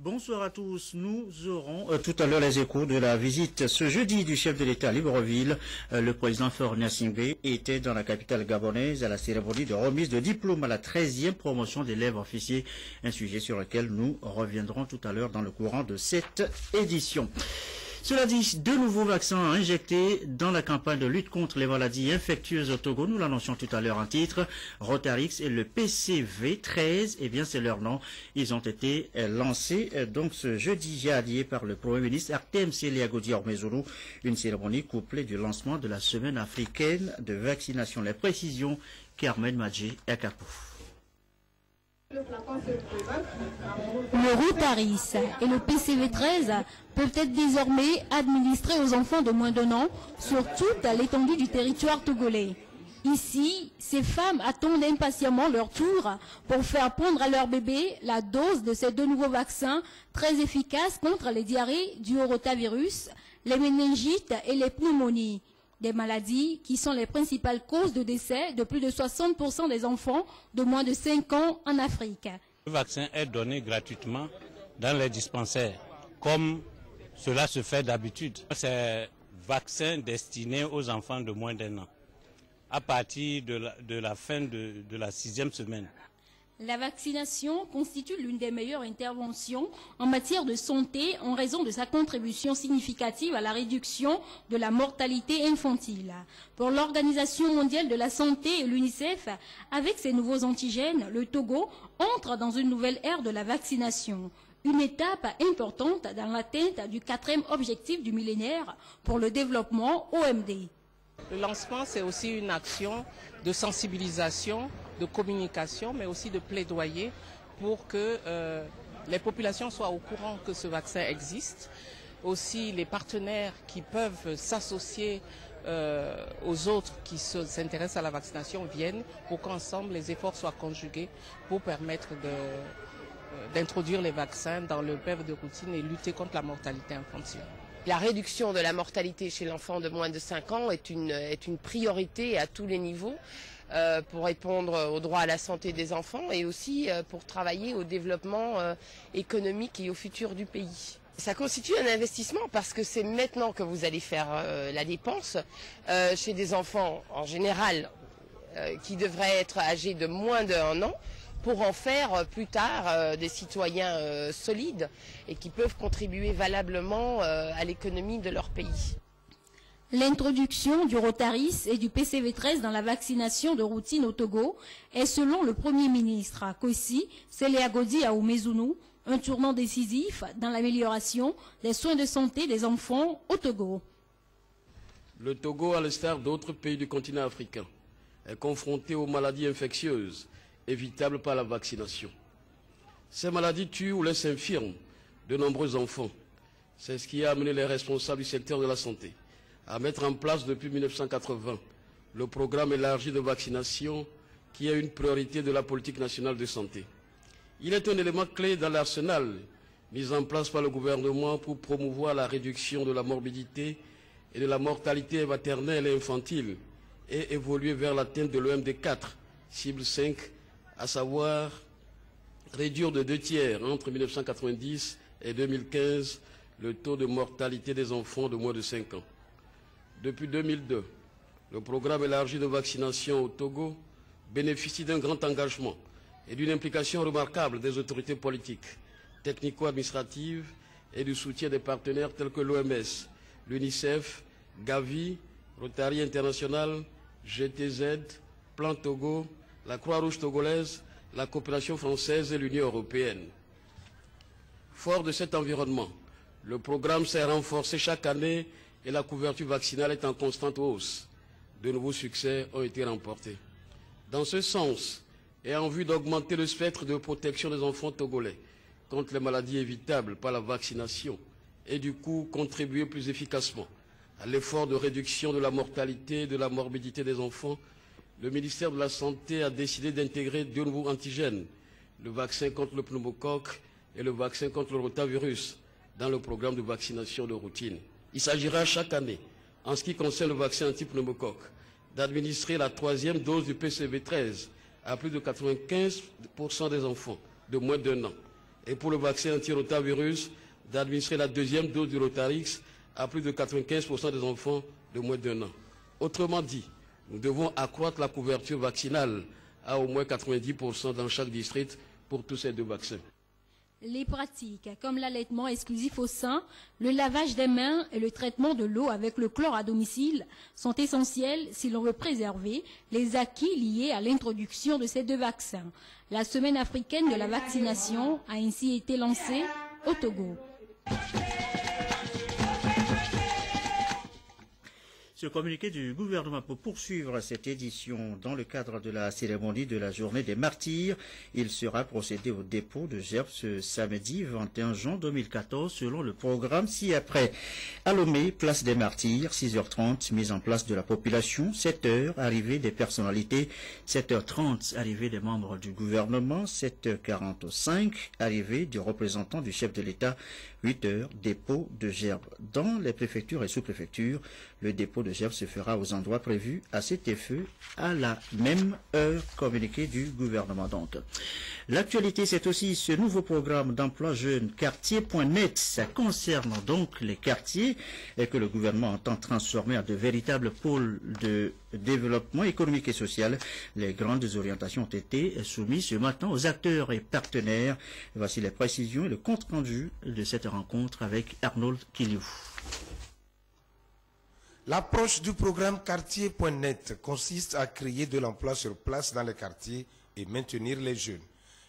Bonsoir à tous. Nous aurons tout à l'heure les échos de la visite ce jeudi du chef de l'État à Libreville. Le président Faure Gnassingbé était dans la capitale gabonaise à la cérémonie de remise de diplôme à la 13e promotion d'élèves officiers, un sujet sur lequel nous reviendrons tout à l'heure dans le courant de cette édition. Cela dit, deux nouveaux vaccins injectés dans la campagne de lutte contre les maladies infectieuses au Togo. Nous l'annoncions tout à l'heure en titre. Rotarix et le PCV13, eh bien c'est leur nom. Ils ont été lancés donc ce jeudi jadis par le Premier ministre Artem Seliagodi Ormezulu. Une cérémonie couplée du lancement de la semaine africaine de vaccination. Les précisions, Carmen Madjé et Akapou. Le Rotarix et le PCV13 peuvent être désormais administrés aux enfants de moins d'1 an sur toute l'étendue du territoire togolais. Ici, ces femmes attendent impatiemment leur tour pour faire prendre à leur bébé la dose de ces deux nouveaux vaccins très efficaces contre les diarrhées dues au rotavirus, les méningites et les pneumonies. Des maladies qui sont les principales causes de décès de plus de 60% des enfants de moins de 5 ans en Afrique. Le vaccin est donné gratuitement dans les dispensaires, comme cela se fait d'habitude. C'est un vaccin destiné aux enfants de moins d'1 an, à partir de la fin de la 6e semaine. La vaccination constitue l'une des meilleures interventions en matière de santé en raison de sa contribution significative à la réduction de la mortalité infantile. Pour l'Organisation mondiale de la santé et l'UNICEF, avec ces nouveaux antigènes, le Togo entre dans une nouvelle ère de la vaccination. Une étape importante dans l'atteinte du 4e objectif du millénaire pour le développement OMD. Le lancement, c'est aussi une action de sensibilisation, de communication, mais aussi de plaidoyer pour que les populations soient au courant que ce vaccin existe. Aussi, les partenaires qui peuvent s'associer aux autres qui s'intéressent à la vaccination viennent pour qu'ensemble les efforts soient conjugués pour permettre d'introduire les vaccins dans le PEV de routine et lutter contre la mortalité infantile. La réduction de la mortalité chez l'enfant de moins de 5 ans est une priorité à tous les niveaux pour répondre au droit à la santé des enfants et aussi pour travailler au développement économique et au futur du pays. Ça constitue un investissement parce que c'est maintenant que vous allez faire la dépense chez des enfants en général qui devraient être âgés de moins d'1 an, pour en faire plus tard des citoyens solides et qui peuvent contribuer valablement à l'économie de leur pays. L'introduction du Rotarix et du PCV13 dans la vaccination de routine au Togo est, selon le Premier ministre Kwesi Seliagodi Ormezulu, un tournant décisif dans l'amélioration des soins de santé des enfants au Togo. Le Togo, à l'instar d'autres pays du continent africain, est confronté aux maladies infectieuses évitables par la vaccination. Ces maladies tuent ou laissent infirmes de nombreux enfants. C'est ce qui a amené les responsables du secteur de la santé à mettre en place depuis 1980 le programme élargi de vaccination qui est une priorité de la politique nationale de santé. Il est un élément clé dans l'arsenal mis en place par le gouvernement pour promouvoir la réduction de la morbidité et de la mortalité maternelle et infantile et évoluer vers l'atteinte de l'OMD 4, cible 5, à savoir réduire de 2/3 entre 1990 et 2015 le taux de mortalité des enfants de moins de 5 ans. Depuis 2002, le programme élargi de vaccination au Togo bénéficie d'un grand engagement et d'une implication remarquable des autorités politiques, technico-administratives et du soutien des partenaires tels que l'OMS, l'UNICEF, Gavi, Rotary International, GTZ, Plan Togo, la Croix-Rouge togolaise, la coopération française et l'Union européenne. Fort de cet environnement, le programme s'est renforcé chaque année et la couverture vaccinale est en constante hausse. De nouveaux succès ont été remportés. Dans ce sens, et en vue d'augmenter le spectre de protection des enfants togolais contre les maladies évitables par la vaccination et du coup contribuer plus efficacement à l'effort de réduction de la mortalité et de la morbidité des enfants, le ministère de la Santé a décidé d'intégrer deux nouveaux antigènes, le vaccin contre le pneumocoque et le vaccin contre le rotavirus, dans le programme de vaccination de routine. Il s'agira chaque année, en ce qui concerne le vaccin anti-pneumocoque, d'administrer la 3e dose du PCV13 à plus de 95% des enfants de moins d'1 an et pour le vaccin anti-rotavirus, d'administrer la deuxième dose du Rotarix à plus de 95% des enfants de moins d'1 an. Autrement dit, nous devons accroître la couverture vaccinale à au moins 90% dans chaque district pour tous ces 2 vaccins. Les pratiques comme l'allaitement exclusif au sein, le lavage des mains et le traitement de l'eau avec le chlore à domicile sont essentiels si l'on veut préserver les acquis liés à l'introduction de ces 2 vaccins. La semaine africaine de la vaccination a ainsi été lancée au Togo. Ce communiqué du gouvernement pour poursuivre cette édition dans le cadre de la cérémonie de la journée des martyrs. Il sera procédé au dépôt de gerbes ce samedi 21 juin 2014 selon le programme ci-après. À Lomé, place des martyrs, 6h30, mise en place de la population, 7h, arrivée des personnalités, 7h30, arrivée des membres du gouvernement, 7h45, arrivée du représentant du chef de l'État, 8h, dépôt de gerbes. Dans les préfectures et sous-préfectures, le dépôt de gerbes se fera aux endroits prévus à cet effet à la même heure, communiqué du gouvernement. Donc, l'actualité, c'est aussi ce nouveau programme d'emploi jeune quartier.net. Ça concerne donc les quartiers et que le gouvernement entend transformer en de véritables pôles de développement économique et social. Les grandes orientations ont été soumises ce matin aux acteurs et partenaires. Voici les précisions et le compte-rendu de cette rencontre avec Arnold Kiliou. L'approche du programme quartier.net consiste à créer de l'emploi sur place dans les quartiers et maintenir les jeunes.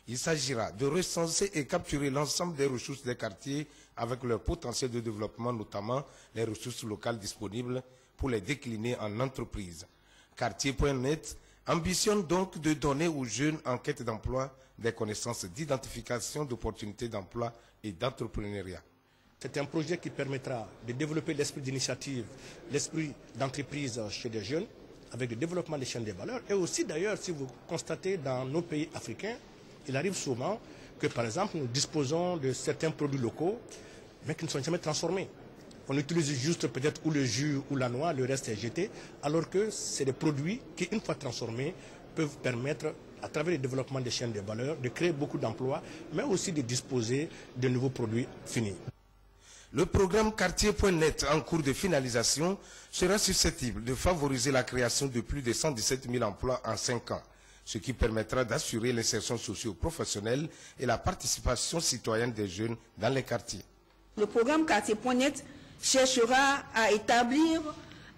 Il s'agira de recenser et capturer l'ensemble des ressources des quartiers avec leur potentiel de développement, notamment les ressources locales disponibles pour les décliner en entreprises. Quartier.net ambitionne donc de donner aux jeunes en quête d'emploi des connaissances d'identification d'opportunités d'emploi et d'entrepreneuriat. C'est un projet qui permettra de développer l'esprit d'initiative, l'esprit d'entreprise chez les jeunes, avec le développement des chaînes de valeur. Et aussi d'ailleurs, si vous constatez dans nos pays africains, il arrive souvent que par exemple nous disposons de certains produits locaux, mais qui ne sont jamais transformés. On utilise juste peut-être ou le jus ou la noix, le reste est jeté, alors que c'est des produits qui, une fois transformés, peuvent permettre, à travers le développement des chaînes de valeur, de créer beaucoup d'emplois, mais aussi de disposer de nouveaux produits finis. Le programme quartier.net en cours de finalisation sera susceptible de favoriser la création de plus de 117 000 emplois en 5 ans, ce qui permettra d'assurer l'insertion socio-professionnelle et la participation citoyenne des jeunes dans les quartiers. Le programme quartier.net cherchera à établir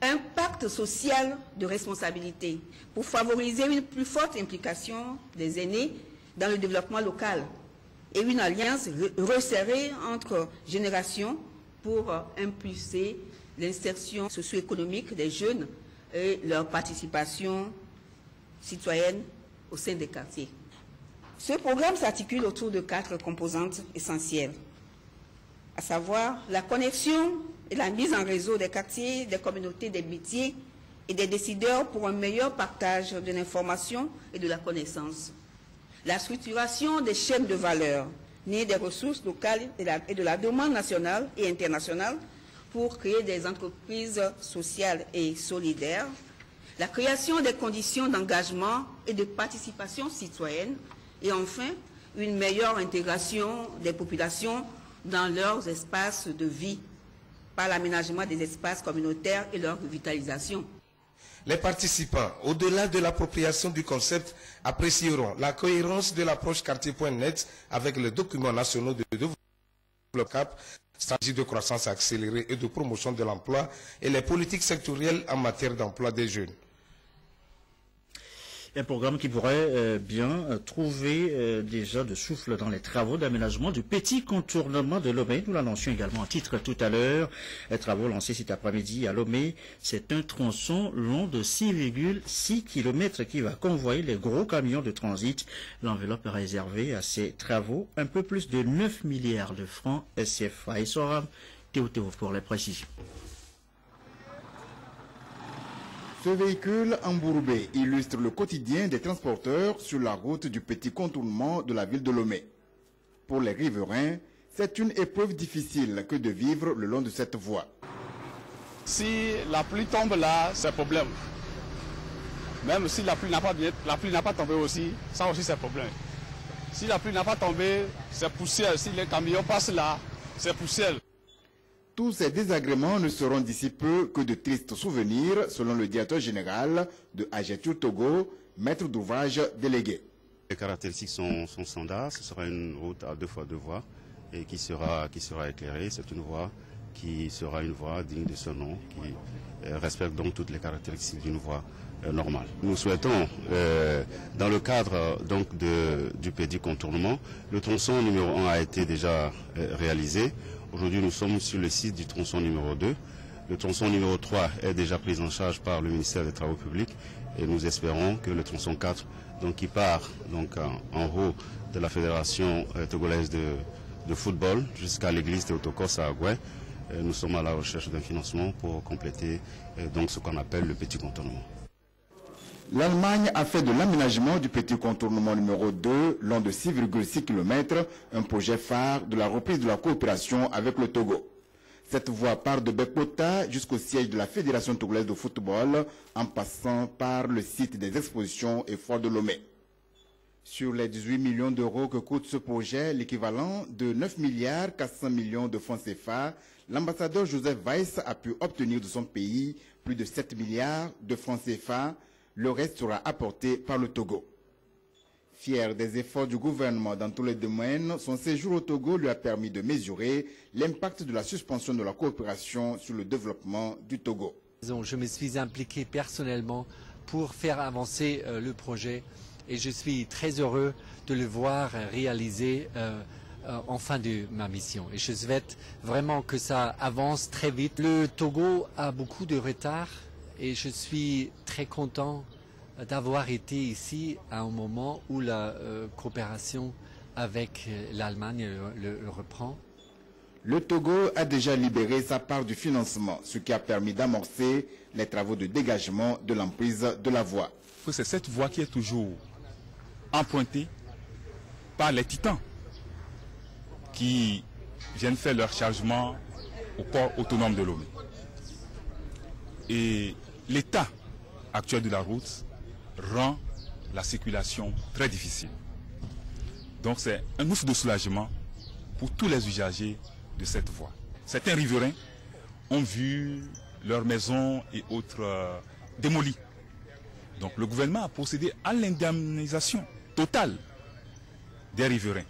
un pacte social de responsabilité pour favoriser une plus forte implication des aînés dans le développement local et une alliance resserrée entre générations pour impulser l'insertion socio-économique des jeunes et leur participation citoyenne au sein des quartiers. Ce programme s'articule autour de 4 composantes essentielles, à savoir la connexion et la mise en réseau des quartiers, des communautés, des métiers et des décideurs pour un meilleur partage de l'information et de la connaissance. La structuration des chaînes de valeur, nées des ressources locales et de la demande nationale et internationale pour créer des entreprises sociales et solidaires. La création des conditions d'engagement et de participation citoyenne. Et enfin, une meilleure intégration des populations dans leurs espaces de vie par l'aménagement des espaces communautaires et leur revitalisation. Les participants, au-delà de l'appropriation du concept, apprécieront la cohérence de l'approche quartier.net avec les documents nationaux de développement CAP, stratégie de croissance accélérée et de promotion de l'emploi et les politiques sectorielles en matière d'emploi des jeunes. Un programme qui pourrait bien trouver déjà de souffle dans les travaux d'aménagement du petit contournement de Lomé. Nous l'annoncions également en titre tout à l'heure. Les travaux lancés cet après-midi à Lomé, c'est un tronçon long de 6,6 km qui va convoyer les gros camions de transit. L'enveloppe est réservée à ces travaux, un peu plus de 9 milliards de francs CFA. Et Soram Théo pour les précisions. Ce véhicule embourbé illustre le quotidien des transporteurs sur la route du petit contournement de la ville de Lomé. Pour les riverains, c'est une épreuve difficile que de vivre le long de cette voie. Si la pluie tombe là, c'est un problème. Même si la pluie n'a pas tombé aussi, ça aussi c'est un problème. Si la pluie n'a pas tombé, c'est poussière. Si les camions passent là, c'est poussière. Tous ces désagréments ne seront d'ici peu que de tristes souvenirs, selon le directeur général de AGETUR Togo, maître d'ouvrage délégué. Les caractéristiques sont standards. Ce sera une route à 2 fois 2 voies et qui sera éclairée. C'est une voie qui sera une voie digne de ce nom, qui respecte donc toutes les caractéristiques d'une voie normale. Nous souhaitons, dans le cadre donc du petit contournement, le tronçon numéro 1 a été déjà réalisé. Aujourd'hui, nous sommes sur le site du tronçon numéro 2. Le tronçon numéro 3 est déjà pris en charge par le ministère des Travaux publics et nous espérons que le tronçon 4, donc, qui part donc, en haut de la Fédération togolaise de football jusqu'à l'église Théotokos à Agoué, nous sommes à la recherche d'un financement pour compléter donc, ce qu'on appelle le petit contournement. L'Allemagne a fait de l'aménagement du petit contournement numéro 2, long de 6,6 km, un projet phare de la reprise de la coopération avec le Togo. Cette voie part de Bekota jusqu'au siège de la Fédération togolaise de football, en passant par le site des expositions et Fort de Lomé. Sur les 18 millions d'euros que coûte ce projet, l'équivalent de 9 milliards 400 millions de francs CFA, l'ambassadeur Joseph Weiss a pu obtenir de son pays plus de 7 milliards de francs CFA. Le reste sera apporté par le Togo. Fier des efforts du gouvernement dans tous les domaines, son séjour au Togo lui a permis de mesurer l'impact de la suspension de la coopération sur le développement du Togo. Je me suis impliqué personnellement pour faire avancer le projet et je suis très heureux de le voir réalisé en fin de ma mission. Et je souhaite vraiment que ça avance très vite. Le Togo a beaucoup de retard. Et je suis très content d'avoir été ici à un moment où la coopération avec l'Allemagne le reprend. Le Togo a déjà libéré sa part du financement, ce qui a permis d'amorcer les travaux de dégagement de l'emprise de la voie. C'est cette voie qui est toujours empruntée par les titans qui viennent faire leur chargement au port autonome de Lomé. Et l'état actuel de la route rend la circulation très difficile. Donc c'est un ouf de soulagement pour tous les usagers de cette voie. Certains riverains ont vu leurs maisons et autres démolies. Donc le gouvernement a procédé à l'indemnisation totale des riverains.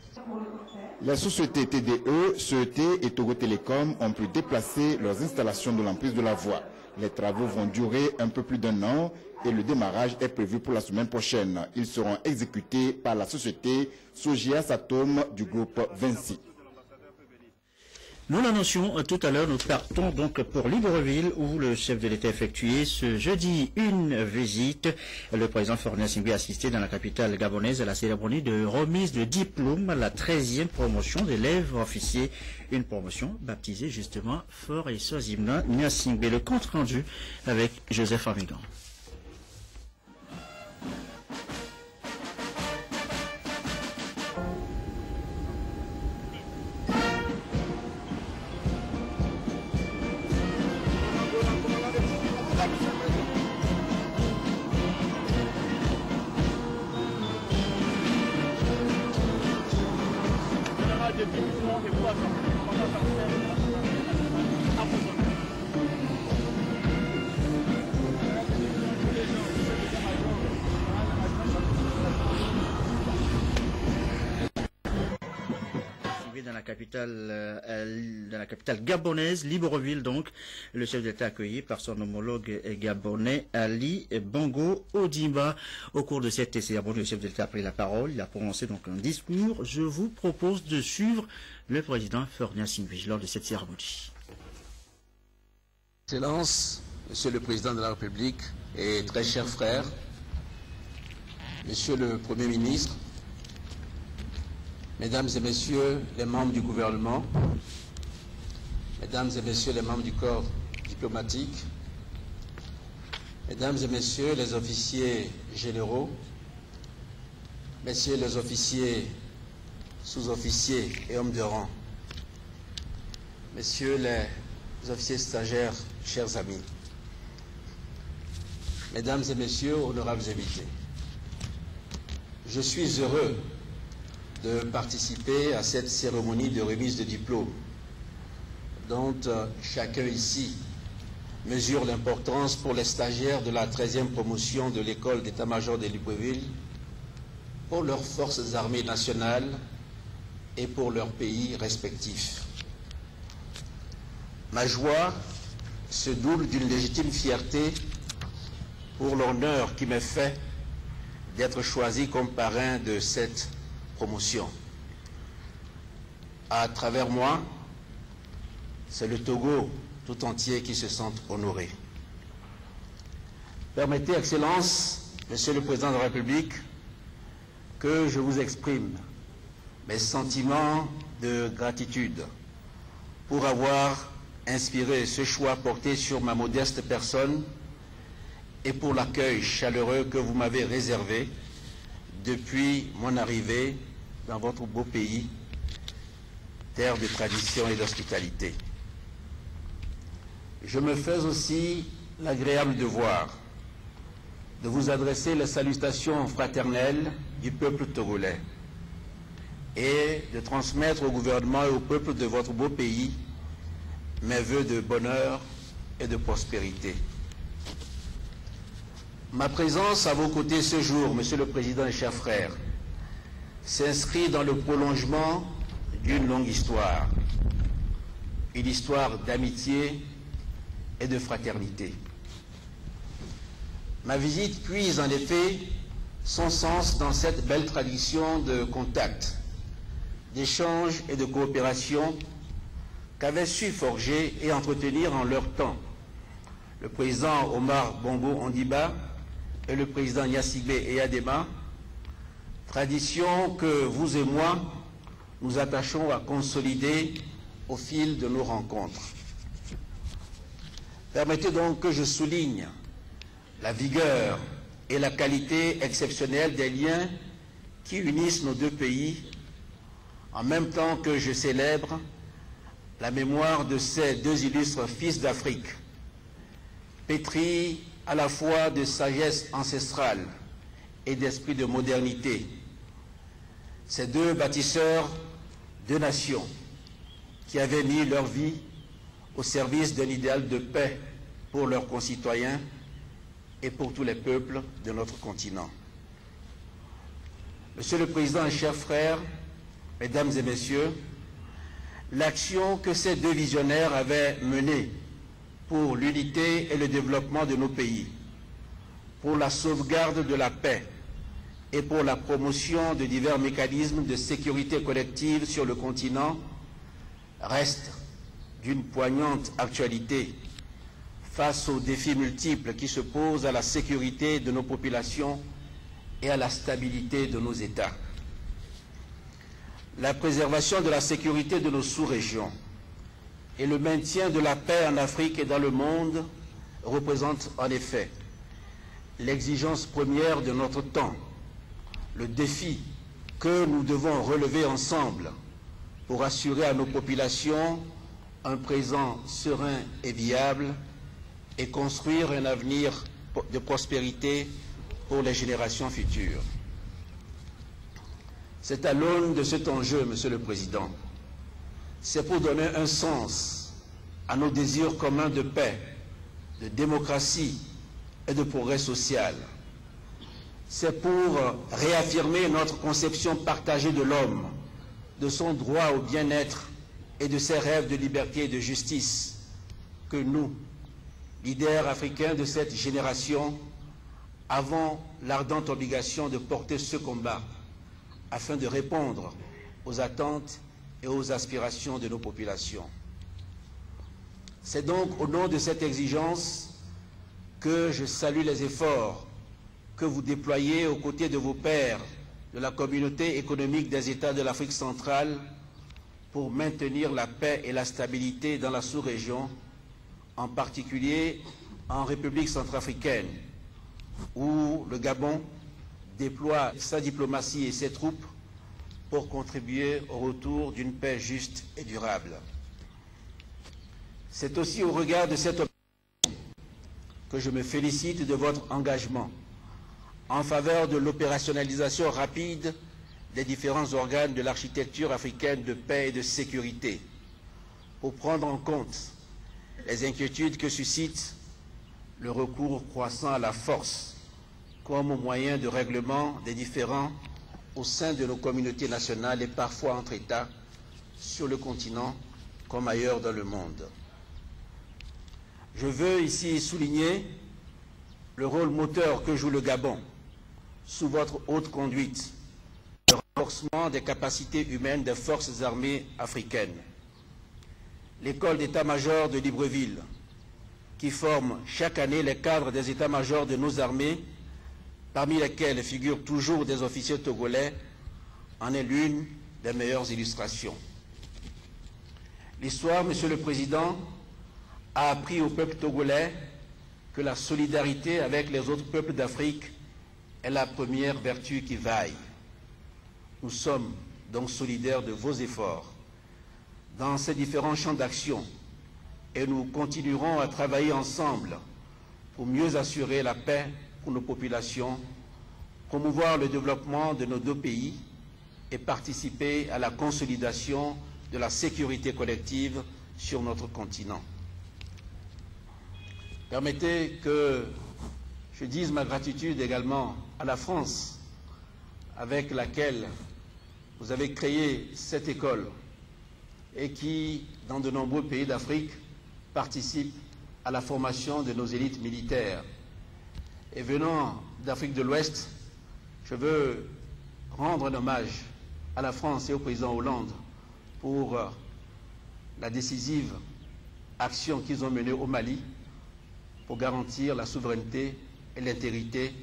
Les sociétés TDE, CET et Togo Télécom ont pu déplacer leurs installations de l'emprise de la voie. Les travaux vont durer un peu plus d'1 an et le démarrage est prévu pour la semaine prochaine. Ils seront exécutés par la société Sogia Satom du groupe Vinci. Nous l'annoncions tout à l'heure, nous partons donc pour Libreville où le chef de l'État a effectué ce jeudi une visite. Le président Faure Gnassingbé a assisté dans la capitale gabonaise à la cérémonie de remise de diplôme à la 13e promotion d'élèves officiers. Une promotion baptisée justement Faure et Sozimna Gnassingbé. Le compte rendu avec Joseph Amigan. Dans la capitale gabonaise, Libreville donc, le chef d'État accueilli par son homologue gabonais Ali Bongo Ondimba. Au cours de cette cérémonie, le chef d'État a pris la parole, il a prononcé donc un discours. Je vous propose de suivre le président Faure Gnassingbé lors de cette cérémonie. Excellence, Monsieur le Président de la République et très chers frères, Monsieur le Premier ministre, Mesdames et Messieurs les membres du gouvernement, Mesdames et Messieurs les membres du corps diplomatique, Mesdames et Messieurs les officiers généraux, Messieurs les officiers, sous-officiers et hommes de rang, Messieurs les officiers stagiaires, chers amis, Mesdames et Messieurs, honorables invités, je suis heureux de participer à cette cérémonie de remise de diplôme dont chacun ici mesure l'importance pour les stagiaires de la 13e promotion de l'école d'état-major de Libreville, pour leurs forces armées nationales et pour leurs pays respectifs. Ma joie se double d'une légitime fierté pour l'honneur qui m'est fait d'être choisi comme parrain de cette promotion. À travers moi, c'est le Togo tout entier qui se sent honoré. Permettez, Excellence, Monsieur le Président de la République, que je vous exprime mes sentiments de gratitude pour avoir inspiré ce choix porté sur ma modeste personne et pour l'accueil chaleureux que vous m'avez réservé depuis mon arrivée dans votre beau pays, terre de tradition et d'hospitalité. Je me fais aussi l'agréable devoir de vous adresser les salutations fraternelles du peuple togolais et de transmettre au gouvernement et au peuple de votre beau pays mes vœux de bonheur et de prospérité. Ma présence à vos côtés ce jour, Monsieur le Président et chers frères, s'inscrit dans le prolongement d'une longue histoire, une histoire d'amitié et de fraternité. Ma visite puise en effet son sens dans cette belle tradition de contact, d'échange et de coopération qu'avaient su forger et entretenir en leur temps le président Omar Bongo Ondiba et le président Gnassingbé Eyadema, tradition que vous et moi nous attachons à consolider au fil de nos rencontres. Permettez donc que je souligne la vigueur et la qualité exceptionnelle des liens qui unissent nos deux pays, en même temps que je célèbre la mémoire de ces deux illustres fils d'Afrique, pétris à la fois de sagesse ancestrale et d'esprit de modernité. Ces deux bâtisseurs de nations qui avaient mis leur vie au service d'un idéal de paix pour leurs concitoyens et pour tous les peuples de notre continent. Monsieur le Président et chers frères, Mesdames et Messieurs, l'action que ces deux visionnaires avaient menée pour l'unité et le développement de nos pays, pour la sauvegarde de la paix et pour la promotion de divers mécanismes de sécurité collective sur le continent reste d'une poignante actualité face aux défis multiples qui se posent à la sécurité de nos populations et à la stabilité de nos États. La préservation de la sécurité de nos sous-régions et le maintien de la paix en Afrique et dans le monde représentent en effet l'exigence première de notre temps, le défi que nous devons relever ensemble pour assurer à nos populations un présent serein et viable et construire un avenir de prospérité pour les générations futures. C'est à l'aune de cet enjeu, Monsieur le Président, c'est pour donner un sens à nos désirs communs de paix, de démocratie et de progrès social. C'est pour réaffirmer notre conception partagée de l'homme, de son droit au bien-être et de ses rêves de liberté et de justice, que nous, leaders africains de cette génération, avons l'ardente obligation de porter ce combat afin de répondre aux attentes et aux aspirations de nos populations. C'est donc au nom de cette exigence que je salue les efforts que vous déployez aux côtés de vos pairs de la communauté économique des États de l'Afrique centrale pour maintenir la paix et la stabilité dans la sous-région, en particulier en République centrafricaine, où le Gabon déploie sa diplomatie et ses troupes pour contribuer au retour d'une paix juste et durable. C'est aussi au regard de cette opération que je me félicite de votre engagement en faveur de l'opérationnalisation rapide des différents organes de l'architecture africaine de paix et de sécurité pour prendre en compte les inquiétudes que suscite le recours croissant à la force comme moyen de règlement des différends au sein de nos communautés nationales et parfois entre États sur le continent comme ailleurs dans le monde. Je veux ici souligner le rôle moteur que joue le Gabon sous votre haute conduite, le renforcement des capacités humaines des forces armées africaines, l'école d'état-major de Libreville, qui forme chaque année les cadres des états-majors de nos armées, parmi lesquels figurent toujours des officiers togolais, en est l'une des meilleures illustrations. L'histoire, Monsieur le Président, a appris au peuple togolais que la solidarité avec les autres peuples d'Afrique est la première vertu qui vaille. Nous sommes donc solidaires de vos efforts dans ces différents champs d'action et nous continuerons à travailler ensemble pour mieux assurer la paix pour nos populations, promouvoir le développement de nos deux pays et participer à la consolidation de la sécurité collective sur notre continent. Permettez que je dise ma gratitude également à la France, avec laquelle vous avez créé cette école et qui, dans de nombreux pays d'Afrique, participe à la formation de nos élites militaires. Et venant d'Afrique de l'Ouest, je veux rendre un hommage à la France et au président Hollande pour la décisive action qu'ils ont menée au Mali pour garantir la souveraineté et l'intégrité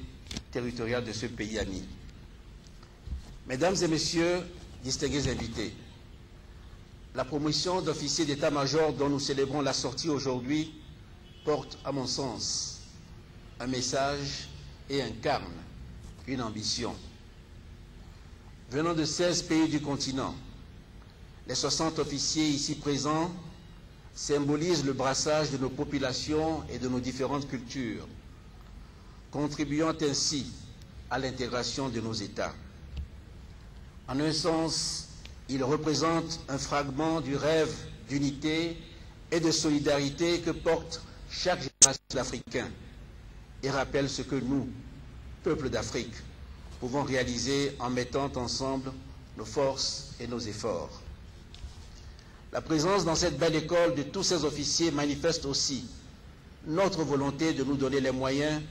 territoriale de ce pays ami. Mesdames et messieurs, distingués invités, la promotion d'officiers d'état-major dont nous célébrons la sortie aujourd'hui porte, à mon sens, un message et incarne une ambition. Venant de 16 pays du continent, les 60 officiers ici présents symbolisent le brassage de nos populations et de nos différentes cultures, contribuant ainsi à l'intégration de nos États. En un sens, ils représentent un fragment du rêve d'unité et de solidarité que porte chaque génération d'Africains et rappellent ce que nous, peuple d'Afrique, pouvons réaliser en mettant ensemble nos forces et nos efforts. La présence dans cette belle école de tous ces officiers manifeste aussi notre volonté de nous donner les moyens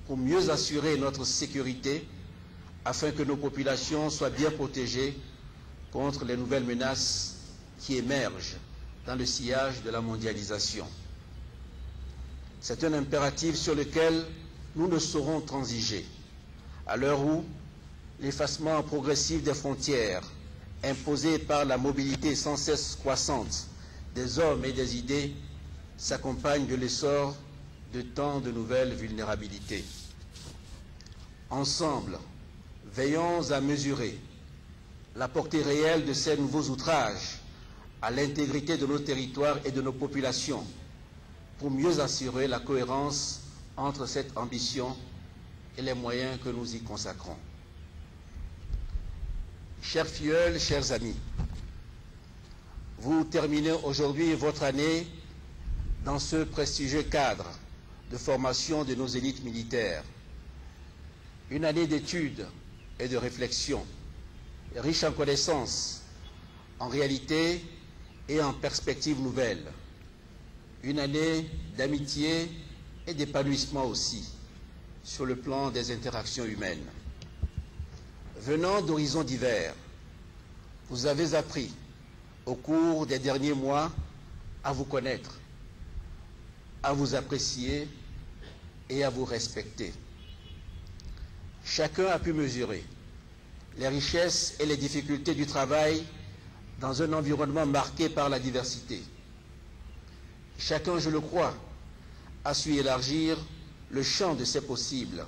pour mieux assurer notre sécurité afin que nos populations soient bien protégées contre les nouvelles menaces qui émergent dans le sillage de la mondialisation. C'est un impératif sur lequel nous ne saurons transiger, à l'heure où l'effacement progressif des frontières imposé par la mobilité sans cesse croissante des hommes et des idées s'accompagne de l'essor de tant de nouvelles vulnérabilités. Ensemble, veillons à mesurer la portée réelle de ces nouveaux outrages à l'intégrité de nos territoires et de nos populations pour mieux assurer la cohérence entre cette ambition et les moyens que nous y consacrons. Chers filleuls, chers amis, vous terminez aujourd'hui votre année dans ce prestigieux cadre de formation de nos élites militaires. Une année d'études et de réflexion, riche en connaissances, en réalité et en perspectives nouvelles. Une année d'amitié et d'épanouissement aussi, sur le plan des interactions humaines. Venant d'horizons divers, vous avez appris au cours des derniers mois à vous connaître, à vous apprécier et à vous respecter. Chacun a pu mesurer les richesses et les difficultés du travail dans un environnement marqué par la diversité. Chacun, je le crois, a su élargir le champ de ses possibles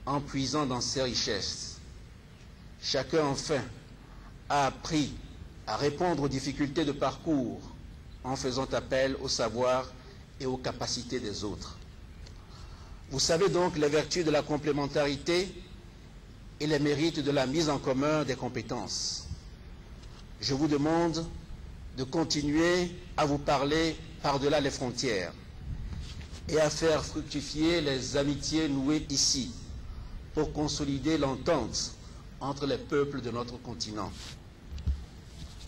en puisant dans ses richesses. Chacun, enfin, a appris à répondre aux difficultés de parcours en faisant appel au savoir et aux capacités des autres. Vous savez donc les vertus de la complémentarité et les mérites de la mise en commun des compétences. Je vous demande de continuer à vous parler par-delà les frontières et à faire fructifier les amitiés nouées ici pour consolider l'entente entre les peuples de notre continent.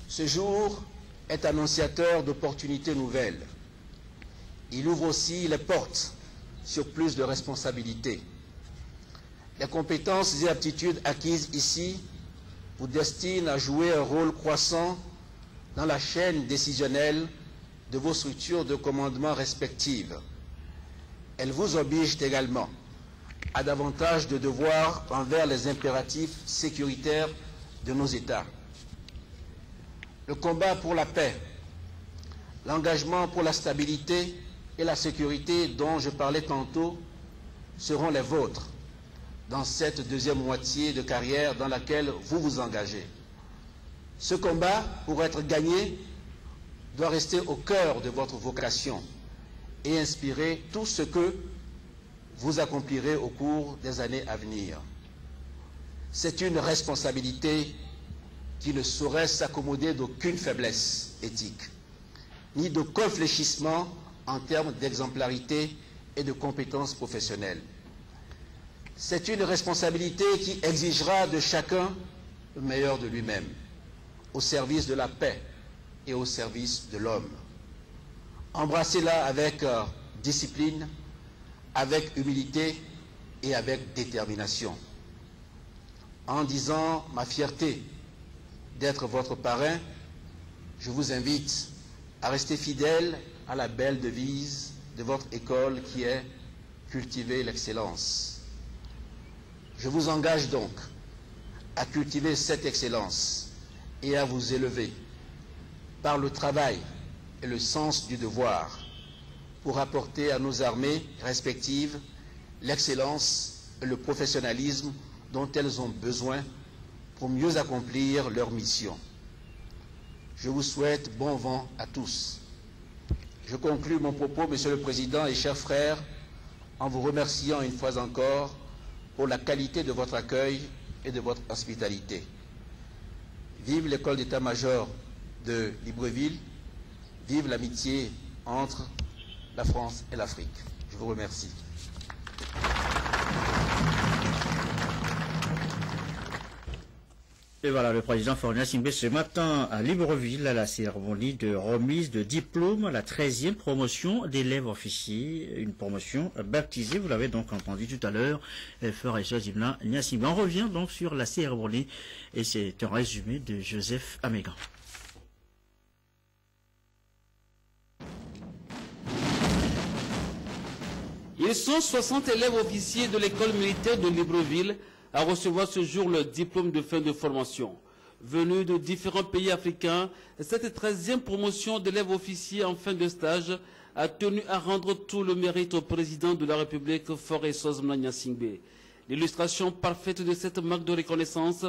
Ce jour est annonciateur d'opportunités nouvelles. Il ouvre aussi les portes sur plus de responsabilités. Les compétences et aptitudes acquises ici vous destinent à jouer un rôle croissant dans la chaîne décisionnelle de vos structures de commandement respectives. Elles vous obligent également à davantage de devoirs envers les impératifs sécuritaires de nos États. Le combat pour la paix, l'engagement pour la stabilité et la sécurité dont je parlais tantôt seront les vôtres dans cette deuxième moitié de carrière dans laquelle vous vous engagez. Ce combat, pour être gagné, doit rester au cœur de votre vocation et inspirer tout ce que vous accomplirez au cours des années à venir. C'est une responsabilité qui ne saurait s'accommoder d'aucune faiblesse éthique, ni d'aucun fléchissement en termes d'exemplarité et de compétences professionnelles. C'est une responsabilité qui exigera de chacun le meilleur de lui-même, au service de la paix et au service de l'homme. Embrassez-la avec discipline, avec humilité et avec détermination. En disant ma fierté d'être votre parrain, je vous invite à rester fidèle à la belle devise de votre école qui est « Cultiver l'excellence ». Je vous engage donc à cultiver cette excellence et à vous élever par le travail et le sens du devoir pour apporter à nos armées respectives l'excellence et le professionnalisme dont elles ont besoin pour mieux accomplir leur mission. Je vous souhaite bon vent à tous. Je conclus mon propos, Monsieur le Président et chers frères, en vous remerciant une fois encore pour la qualité de votre accueil et de votre hospitalité. Vive l'école d'état-major de Libreville, vive l'amitié entre la France et l'Afrique. Je vous remercie. Et voilà, le président Faure Gnassingbé ce matin à Libreville, à la cérémonie de remise de diplôme, la 13e promotion d'élèves officiers, une promotion baptisée, vous l'avez donc entendu tout à l'heure, Faure Gnassingbé. On revient donc sur la cérémonie et c'est un résumé de Joseph Amégan. Ils sont 60 élèves officiers de l'école militaire de Libreville à recevoir ce jour leur diplôme de fin de formation. Venus de différents pays africains, cette 13e promotion d'élèves officiers en fin de stage a tenu à rendre tout le mérite au président de la République, Faure Gnassingbé. L'illustration parfaite de cette marque de reconnaissance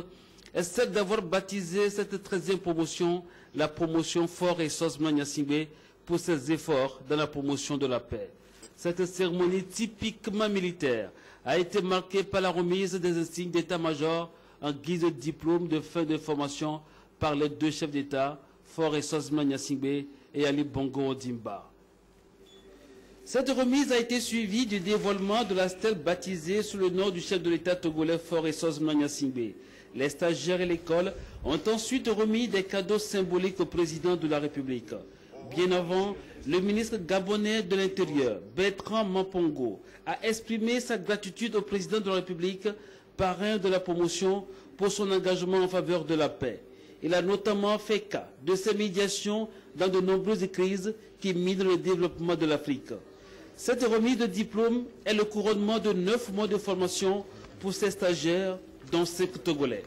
est celle d'avoir baptisé cette 13e promotion la promotion Faure Gnassingbé pour ses efforts dans la promotion de la paix. Cette cérémonie typiquement militaire a été marquée par la remise des insignes d'état-major en guise de diplôme de fin de formation par les deux chefs d'État, Faure Gnassingbé et Ali Bongo Ondimba. Cette remise a été suivie du dévoilement de la stèle baptisée sous le nom du chef de l'État togolais Faure Gnassingbé. Les stagiaires et l'école ont ensuite remis des cadeaux symboliques au président de la République. Bien avant, le ministre gabonais de l'Intérieur, Bertrand Mampongo, a exprimé sa gratitude au président de la République, parrain de la promotion, pour son engagement en faveur de la paix. Il a notamment fait cas de ses médiations dans de nombreuses crises qui minent le développement de l'Afrique. Cette remise de diplôme est le couronnement de 9 mois de formation pour ces stagiaires, dont 5 Togolais.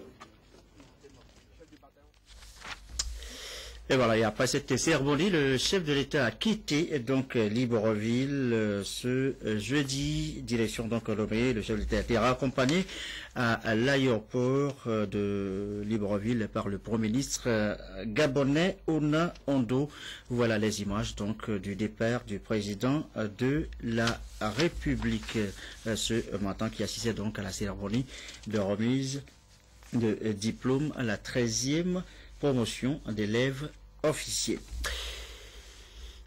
Et voilà, et après cette cérémonie, le chef de l'État a quitté donc Libreville ce jeudi, direction donc Lomé. Le chef de l'État a été raccompagné à l'aéroport de Libreville par le Premier ministre gabonais Ona Ondo. Voilà les images donc du départ du président de la République ce matin, qui assistait donc à la cérémonie de remise de diplôme à la 13e promotion d'élèves officiers.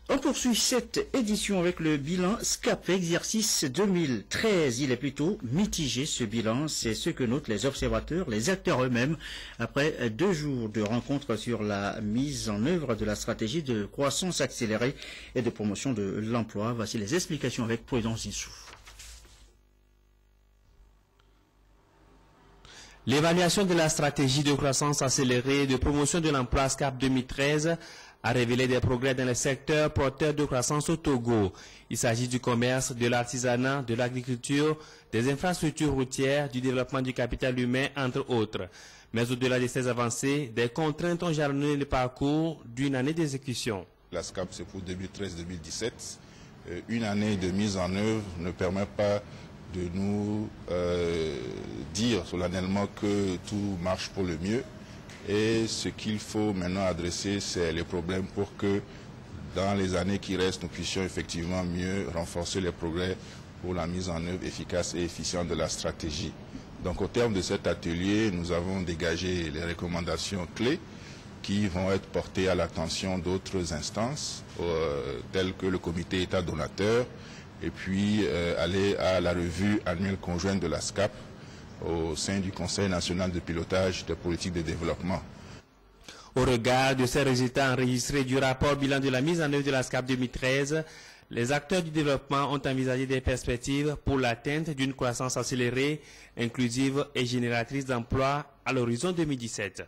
On poursuit cette édition avec le bilan SCAP exercice 2013. Il est plutôt mitigé, ce bilan. C'est ce que notent les observateurs, les acteurs eux-mêmes, après 2 jours de rencontres sur la mise en œuvre de la stratégie de croissance accélérée et de promotion de l'emploi. Voici les explications avec Prudence Issou. L'évaluation de la stratégie de croissance accélérée et de promotion de l'emploi SCAP 2013 a révélé des progrès dans les secteurs porteurs de croissance au Togo. Il s'agit du commerce, de l'artisanat, de l'agriculture, des infrastructures routières, du développement du capital humain, entre autres. Mais au-delà de ces avancées, des contraintes ont jalonné le parcours d'une année d'exécution. La SCAP, c'est pour 2013-2017. Une année de mise en œuvre ne permet pas de nous dire solennellement que tout marche pour le mieux. Et ce qu'il faut maintenant adresser, c'est les problèmes pour que dans les années qui restent, nous puissions effectivement mieux renforcer les progrès pour la mise en œuvre efficace et efficiente de la stratégie. Donc au terme de cet atelier, nous avons dégagé les recommandations clés qui vont être portées à l'attention d'autres instances, telles que le comité État donateur, et puis aller à la revue annuelle conjointe de la SCAP au sein du Conseil national de pilotage des politiques de développement. Au regard de ces résultats enregistrés du rapport bilan de la mise en œuvre de la SCAP 2013, les acteurs du développement ont envisagé des perspectives pour l'atteinte d'une croissance accélérée, inclusive et génératrice d'emplois à l'horizon 2017.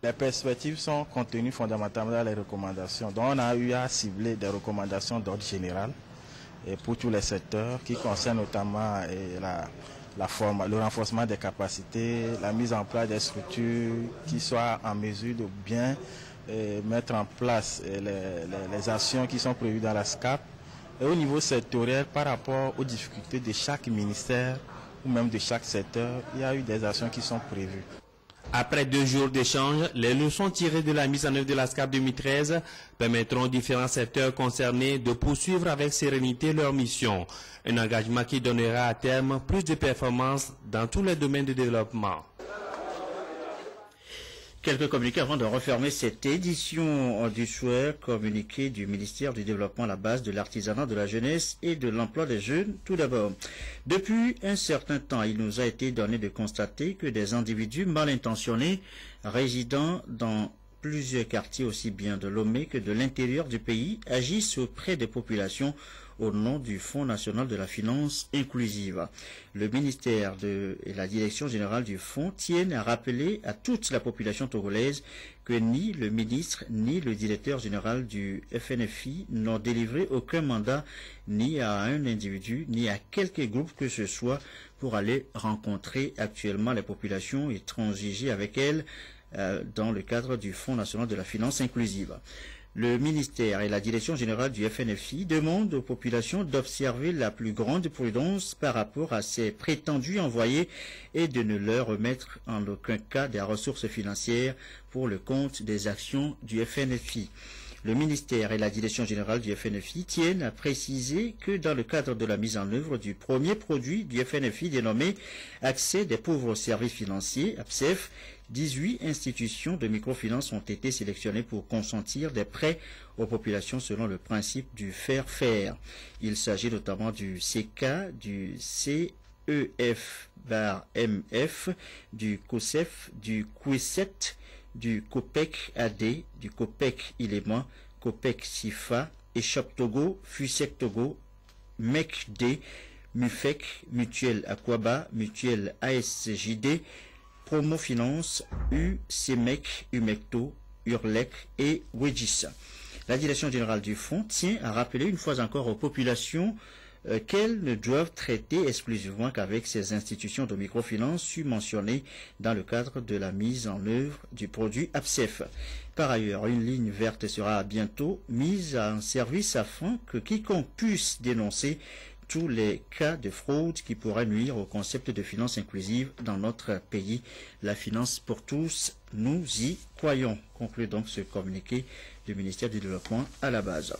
Les perspectives sont contenues fondamentalement dans les recommandations. Donc on a eu à cibler des recommandations d'ordre général et pour tous les secteurs qui concernent notamment le renforcement des capacités, la mise en place des structures qui soient en mesure de bien mettre en place les actions qui sont prévues dans la SCAP. Et au niveau sectoriel, par rapport aux difficultés de chaque ministère ou même de chaque secteur, il y a eu des actions qui sont prévues. Après 2 jours d'échange, les leçons tirées de la mise en œuvre de la SCAP 2013 permettront aux différents secteurs concernés de poursuivre avec sérénité leur mission. Un engagement qui donnera à terme plus de performances dans tous les domaines de développement. Quelques communiqués avant de refermer cette édition du soir. Communiqué du ministère du Développement à la base de l'artisanat, de la jeunesse et de l'emploi des jeunes. Tout d'abord, depuis un certain temps, il nous a été donné de constater que des individus mal intentionnés résidant dans plusieurs quartiers aussi bien de Lomé que de l'intérieur du pays agissent auprès des populations au nom du Fonds national de la finance inclusive. Le ministère et la direction générale du Fonds tiennent à rappeler à toute la population togolaise que ni le ministre ni le directeur général du FNFI n'ont délivré aucun mandat ni à un individu ni à quelque groupe que ce soit pour aller rencontrer actuellement les populations et transiger avec elles dans le cadre du Fonds national de la finance inclusive. Le ministère et la direction générale du FNFI demandent aux populations d'observer la plus grande prudence par rapport à ces prétendus envoyés et de ne leur remettre en aucun cas des ressources financières pour le compte des actions du FNFI. Le ministère et la direction générale du FNFI tiennent à préciser que dans le cadre de la mise en œuvre du premier produit du FNFI dénommé Accès des pauvres aux services financiers, APSEF, 18 institutions de microfinance ont été sélectionnées pour consentir des prêts aux populations selon le principe du faire-faire. Il s'agit notamment du CK, du CEF-MF, du COSEF, du QUESET, du COPEC AD, du COPEC ILEMA, COPEC SIFA, ECHOP Togo, FUSEC Togo, MECD, MUFEC, Mutuelle Aquaba, Mutuelle ASJD, Promo Finance, UCMEC, UMECTO, URLEC et WEGIS. La direction générale du fonds tient à rappeler une fois encore aux populations qu'elles ne doivent traiter exclusivement qu'avec ces institutions de microfinance subventionnées dans le cadre de la mise en œuvre du produit APSEF. Par ailleurs, une ligne verte sera bientôt mise en service afin que quiconque puisse dénoncer tous les cas de fraude qui pourraient nuire au concept de finance inclusive dans notre pays. La finance pour tous, nous y croyons. Conclut donc ce communiqué du ministère du Développement à la base.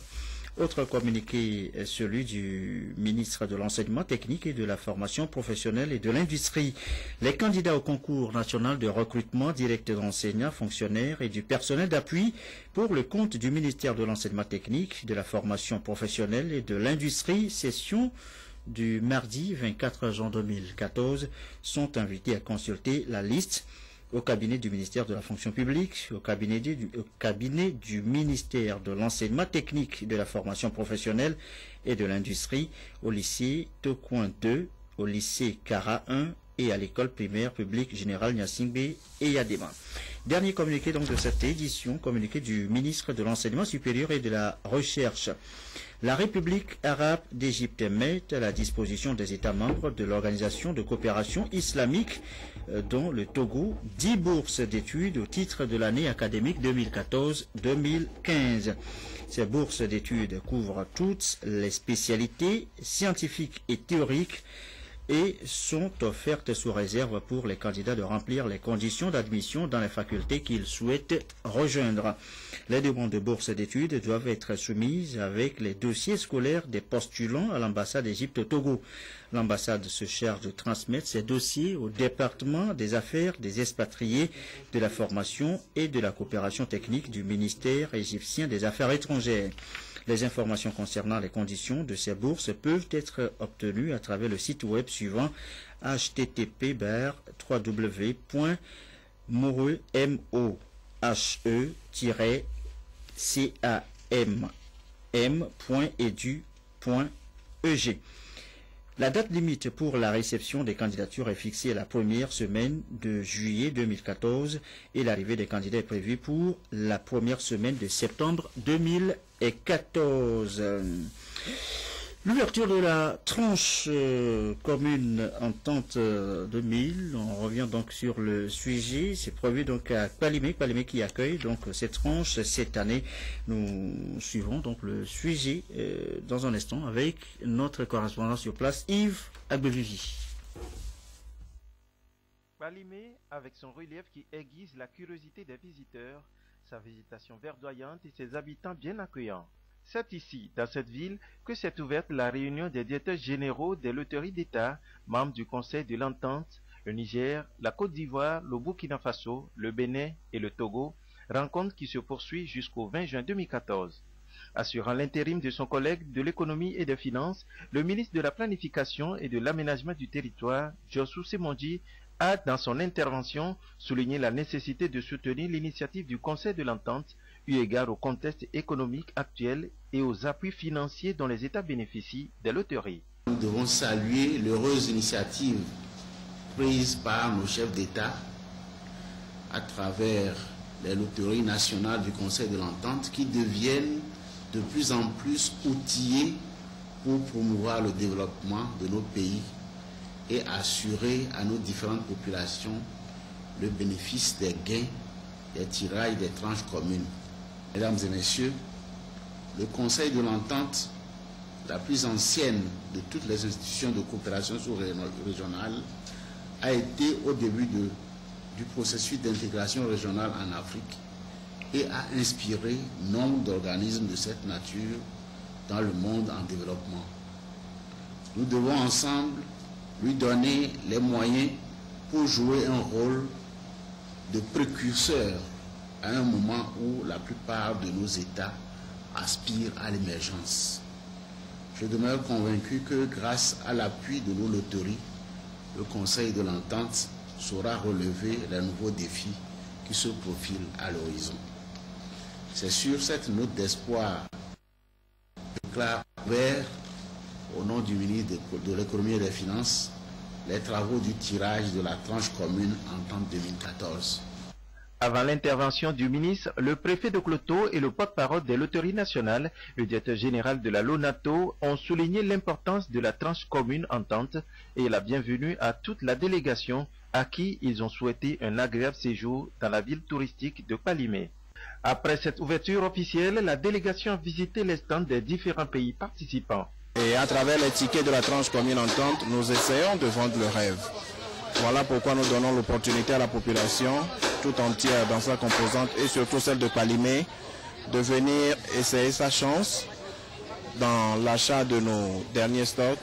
Autre communiqué est celui du ministre de l'Enseignement technique et de la formation professionnelle et de l'industrie. Les candidats au concours national de recrutement direct d'enseignants, fonctionnaires et du personnel d'appui pour le compte du ministère de l'Enseignement technique, de la formation professionnelle et de l'industrie, session du mardi 24 juin 2014, sont invités à consulter la liste au cabinet du ministère de la fonction publique, au cabinet du ministère de l'enseignement technique, de la formation professionnelle et de l'industrie, au lycée Tocoin 2, au lycée Kara 1 et à l'école primaire publique générale Nyasingbe et Yadema. Dernier communiqué donc de cette édition, communiqué du ministre de l'enseignement supérieur et de la recherche. La République arabe d'Égypte met à la disposition des États membres de l'Organisation de coopération islamique, dont le Togo, 10 bourses d'études au titre de l'année académique 2014-2015. Ces bourses d'études couvrent toutes les spécialités scientifiques et théoriques et sont offertes sous réserve pour les candidats de remplir les conditions d'admission dans les facultés qu'ils souhaitent rejoindre. Les demandes de bourses d'études doivent être soumises avec les dossiers scolaires des postulants à l'ambassade d'Égypte au Togo. L'ambassade se charge de transmettre ces dossiers au département des affaires des expatriés, de la formation et de la coopération technique du ministère égyptien des Affaires étrangères. Les informations concernant les conditions de ces bourses peuvent être obtenues à travers le site web suivant http://mohe-cam.edu.eg. La date limite pour la réception des candidatures est fixée à la première semaine de juillet 2014 et l'arrivée des candidats est prévue pour la première semaine de septembre 2014. L'ouverture de la tranche commune entente 2000, on revient donc sur le sujet, c'est prévu donc à Palimé qui accueille donc cette tranche cette année. Nous suivons donc le sujet dans un instant avec notre correspondant sur place, Yves Agbevivi. Palimé, avec son relief qui aiguise la curiosité des visiteurs, sa végétation verdoyante et ses habitants bien accueillants. C'est ici, dans cette ville, que s'est ouverte la réunion des directeurs généraux des loteries d'État, membres du Conseil de l'Entente, le Niger, la Côte d'Ivoire, le Burkina Faso, le Bénin et le Togo, rencontre qui se poursuit jusqu'au 20 juin 2014. Assurant l'intérim de son collègue de l'économie et des finances, le ministre de la Planification et de l'Aménagement du Territoire, Jossou Semondi, a, dans son intervention, souligné la nécessité de soutenir l'initiative du Conseil de l'Entente, eu égard au contexte économique actuel et aux appuis financiers dont les États bénéficient des loteries. Nous devons saluer l'heureuse initiative prise par nos chefs d'État à travers les loteries nationales du Conseil de l'Entente qui deviennent de plus en plus outillées pour promouvoir le développement de nos pays et assurer à nos différentes populations le bénéfice des gains des tirages des tranches communes. Mesdames et messieurs, le Conseil de l'Entente, la plus ancienne de toutes les institutions de coopération sous-régionale, a été au début du processus d'intégration régionale en Afrique et a inspiré nombre d'organismes de cette nature dans le monde en développement. Nous devons ensemble lui donner les moyens pour jouer un rôle de précurseur à un moment où la plupart de nos États aspirent à l'émergence. Je demeure convaincu que grâce à l'appui de nos loteries, le Conseil de l'Entente saura relever les nouveaux défis qui se profilent à l'horizon. C'est sur cette note d'espoir que je déclare ouvert, au nom du ministre de l'économie et des finances, les travaux du tirage de la tranche commune Entente 2014. Avant l'intervention du ministre, le préfet de Cloto et le porte-parole des loteries nationales, le directeur général de la LONATO, ont souligné l'importance de la tranche commune Entente et la bienvenue à toute la délégation à qui ils ont souhaité un agréable séjour dans la ville touristique de Palimé. Après cette ouverture officielle, la délégation a visité les stands des différents pays participants. Et à travers les tickets de la tranche commune entente, nous essayons de vendre le rêve. Voilà pourquoi nous donnons l'opportunité à la population tout entière dans sa composante et surtout celle de Palimé de venir essayer sa chance dans l'achat de nos derniers stocks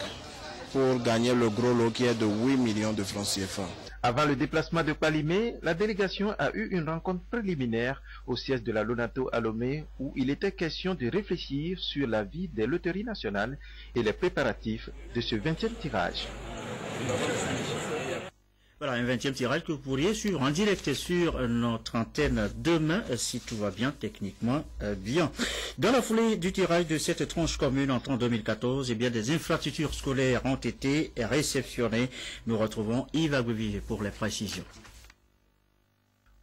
pour gagner le gros lot qui est de 8 millions de francs CFA. Avant le déplacement de Palimé, la délégation a eu une rencontre préliminaire au siège de la Lonato à Lomé où il était question de réfléchir sur la vie des loteries nationales et les préparatifs de ce 20e tirage. Voilà, un 20e tirage que vous pourriez suivre en direct sur notre antenne demain, si tout va bien, techniquement bien. Dans la foulée du tirage de cette tranche commune en 2014, eh bien, des infrastructures scolaires ont été réceptionnées. Nous retrouvons Yves Aguevive pour les précisions.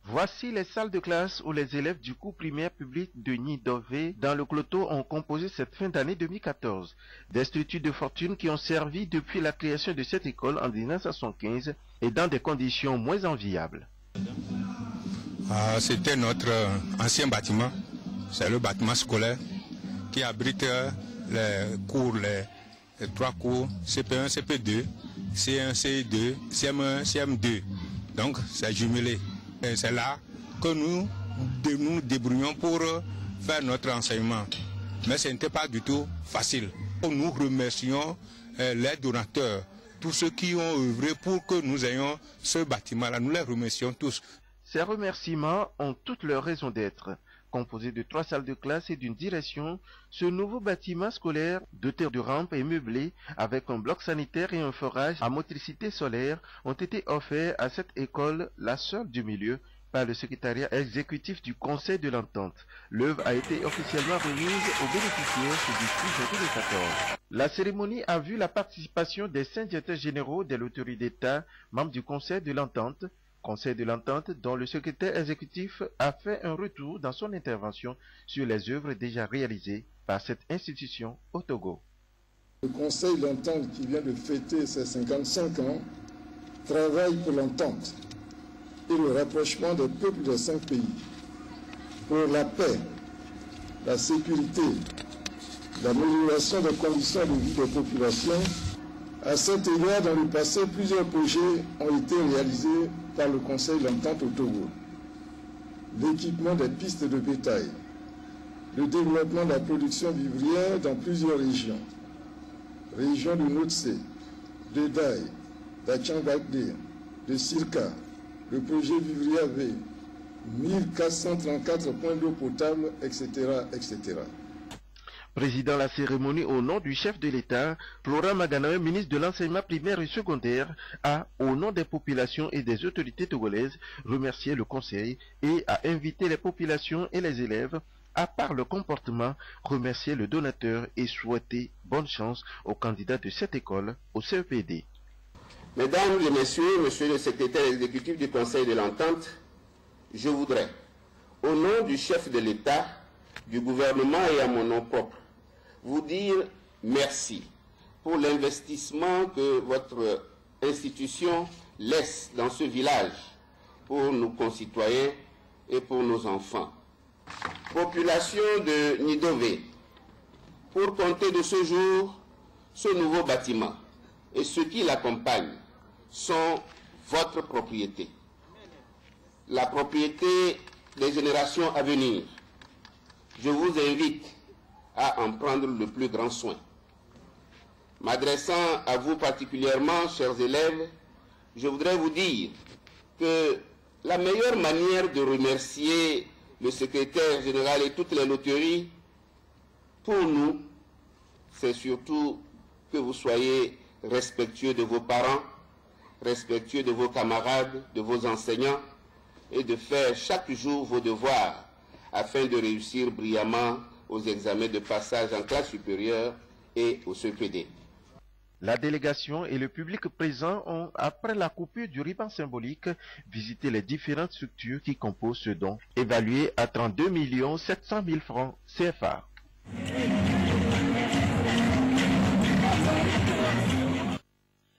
Voici les salles de classe où les élèves du cours primaire public de Nidové dans le Cloto ont composé cette fin d'année 2014. Des structures de fortune qui ont servi depuis la création de cette école en 1975 et dans des conditions moins enviables. C'était notre ancien bâtiment, c'est le bâtiment scolaire qui abrite les cours, les 3 cours, CP1, CP2, C1, C2, CM1, CM2. Donc c'est jumelé. C'est là que nous nous débrouillons pour faire notre enseignement. Mais ce n'était pas du tout facile. Nous remercions les donateurs, tous ceux qui ont œuvré pour que nous ayons ce bâtiment-là. Nous les remercions tous. Ces remerciements ont toute leur raison d'être. Composé de 3 salles de classe et d'une direction, ce nouveau bâtiment scolaire, doté de rampes et meublé, avec un bloc sanitaire et un forage à motricité solaire, ont été offerts à cette école, la seule du milieu, par le secrétariat exécutif du Conseil de l'Entente. L'œuvre a été officiellement remise aux bénéficiaires ce 18 janvier 2014. La cérémonie a vu la participation des 5 directeurs généraux des loteries d'État, membres du Conseil de l'Entente, dont le secrétaire exécutif a fait un retour dans son intervention sur les œuvres déjà réalisées par cette institution au Togo. Le Conseil de l'Entente qui vient de fêter ses 55 ans travaille pour l'entente et le rapprochement des peuples des 5 pays, pour la paix, la sécurité, l'amélioration des conditions de vie des populations. À cet égard, dans le passé, plusieurs projets ont été réalisés par le Conseil de l'Entente au Togo. L'équipement des pistes de bétail, le développement de la production vivrière dans plusieurs régions. Régions de Notse, de Daï, d'Achangagde, de Sirka, le projet Vivrière V, 1434 points d'eau potable, etc., etc. Président la cérémonie au nom du chef de l'État, Flora Maganawe, ministre de l'enseignement primaire et secondaire, a, au nom des populations et des autorités togolaises, remercié le Conseil et a invité les populations et les élèves à, par le comportement, remercier le donateur et souhaiter bonne chance aux candidats de cette école au CEPD. Mesdames et messieurs, monsieur le secrétaire exécutif du Conseil de l'Entente, je voudrais, au nom du chef de l'État, du gouvernement et à mon nom propre, vous dire merci pour l'investissement que votre institution laisse dans ce village pour nos concitoyens et pour nos enfants. Population de Nidové, pour compter de ce jour, ce nouveau bâtiment et ceux qui l'accompagnent sont votre propriété. La propriété des générations à venir. Je vous invite à en prendre le plus grand soin. M'adressant à vous particulièrement, chers élèves, je voudrais vous dire que la meilleure manière de remercier le secrétaire général et toutes les loteries, pour nous, c'est surtout que vous soyez respectueux de vos parents, respectueux de vos camarades, de vos enseignants, et de faire chaque jour vos devoirs afin de réussir brillamment aux examens de passage en classe supérieure et au CEPD. La délégation et le public présent ont, après la coupure du ruban symbolique, visité les différentes structures qui composent ce don, évalué à 32 700 000 francs CFA.